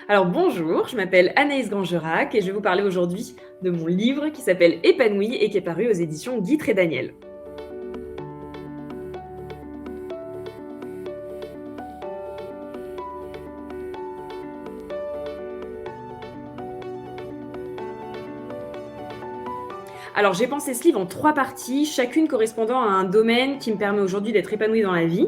Alors bonjour, je m'appelle Anaïs Grangerac et je vais vous parler aujourd'hui de mon livre qui s'appelle Épanouie et qui est paru aux éditions Guy Daniel. Alors j'ai pensé ce livre en 3 parties, chacune correspondant à un domaine qui me permet aujourd'hui d'être épanouie dans la vie.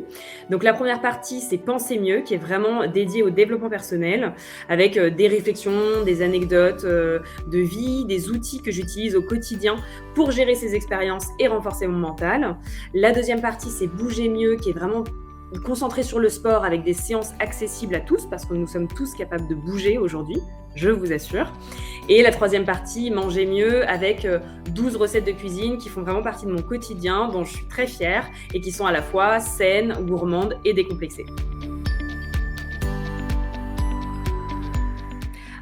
Donc la première partie, c'est Penser mieux, qui est vraiment dédiée au développement personnel, avec des réflexions, des anecdotes de vie, des outils que j'utilise au quotidien pour gérer ces expériences et renforcer mon mental. La deuxième partie, c'est Bouger mieux, qui est vraiment concentrée sur le sport avec des séances accessibles à tous, parce que nous sommes tous capables de bouger aujourd'hui, je vous assure. Et la troisième partie, Manger mieux, avec 12 recettes de cuisine qui font vraiment partie de mon quotidien, dont je suis très fière et qui sont à la fois saines, gourmandes et décomplexées.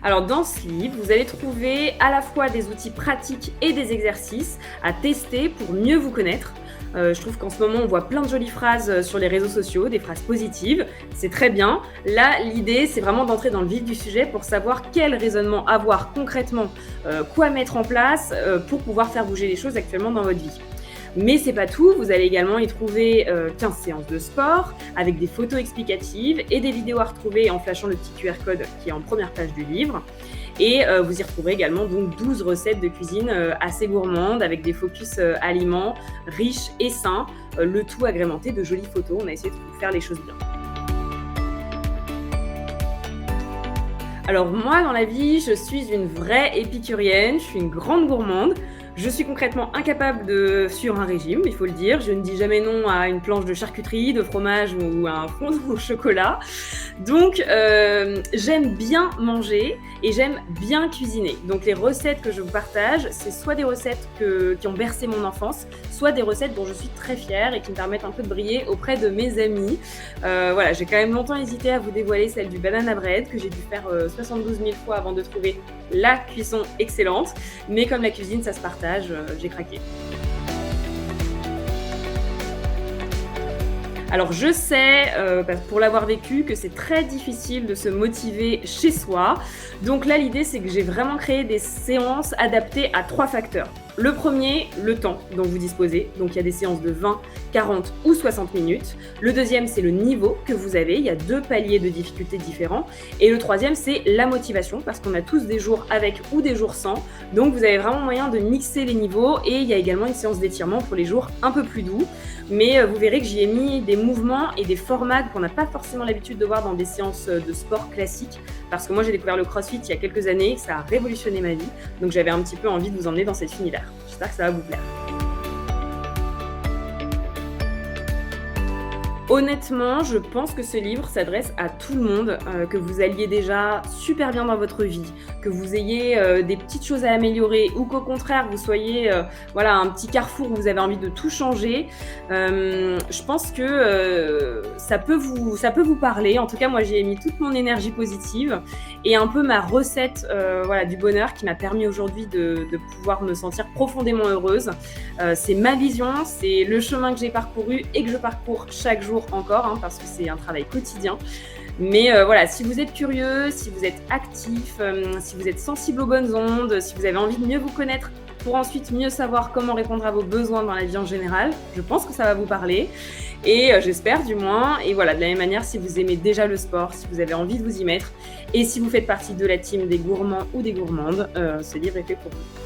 Alors dans ce livre, vous allez trouver à la fois des outils pratiques et des exercices à tester pour mieux vous connaître. Je trouve qu'en ce moment, on voit plein de jolies phrases sur les réseaux sociaux, des phrases positives. C'est très bien. Là, l'idée, c'est vraiment d'entrer dans le vif du sujet pour savoir quel raisonnement avoir concrètement, quoi mettre en place pour pouvoir faire bouger les choses actuellement dans votre vie. Mais c'est pas tout, vous allez également y trouver 15 séances de sport avec des photos explicatives et des vidéos à retrouver en flashant le petit QR code qui est en première page du livre. Et vous y retrouverez également donc 12 recettes de cuisine assez gourmandes avec des focus aliments riches et sains, le tout agrémenté de jolies photos. On a essayé de faire les choses bien. Alors moi, dans la vie, je suis une vraie épicurienne, je suis une grande gourmande. Je suis concrètement incapable de suivre un régime, il faut le dire. Je ne dis jamais non à une planche de charcuterie, de fromage ou à un fondant au chocolat. Donc, j'aime bien manger et j'aime bien cuisiner. Donc, les recettes que je vous partage, c'est soit des recettes qui ont bercé mon enfance, soit des recettes dont je suis très fière et qui me permettent un peu de briller auprès de mes amis. Voilà, j'ai quand même longtemps hésité à vous dévoiler celle du banana bread que j'ai dû faire 72 000 fois avant de trouver la cuisson excellente. Mais comme la cuisine, ça se partage, j'ai craqué. Alors je sais, pour l'avoir vécu, que c'est très difficile de se motiver chez soi. Donc là, l'idée, c'est que j'ai vraiment créé des séances adaptées à 3 facteurs. Le premier, le temps dont vous disposez. Donc il y a des séances de 20, 40 ou 60 minutes. Le deuxième, c'est le niveau que vous avez. Il y a 2 paliers de difficulté différents. Et le troisième, c'est la motivation, parce qu'on a tous des jours avec ou des jours sans. Donc vous avez vraiment moyen de mixer les niveaux. Et il y a également une séance d'étirement pour les jours un peu plus doux. Mais vous verrez que j'y ai mis des mouvements et des formats qu'on n'a pas forcément l'habitude de voir dans des séances de sport classiques. Parce que moi, j'ai découvert le CrossFit il y a quelques années, ça a révolutionné ma vie. Donc j'avais un petit peu envie de vous emmener dans cet univers. J'espère que ça va vous plaire. Honnêtement, je pense que ce livre s'adresse à tout le monde, que vous alliez déjà super bien dans votre vie, que vous ayez des petites choses à améliorer ou qu'au contraire vous soyez voilà, un petit carrefour où vous avez envie de tout changer. Je pense que ça peut vous parler. En tout cas, moi, j'y ai mis toute mon énergie positive et un peu ma recette voilà, du bonheur qui m'a permis aujourd'hui de pouvoir me sentir profondément heureuse. C'est ma vision, c'est le chemin que j'ai parcouru et que je parcours chaque jour encore, hein, parce que c'est un travail quotidien. Mais voilà, si vous êtes curieux, si vous êtes actif, si vous êtes sensible aux bonnes ondes, si vous avez envie de mieux vous connaître pour ensuite mieux savoir comment répondre à vos besoins dans la vie en général, je pense que ça va vous parler. Et j'espère du moins. Et voilà, de la même manière, si vous aimez déjà le sport, si vous avez envie de vous y mettre, et si vous faites partie de la team des gourmands ou des gourmandes, ce livre est fait pour vous.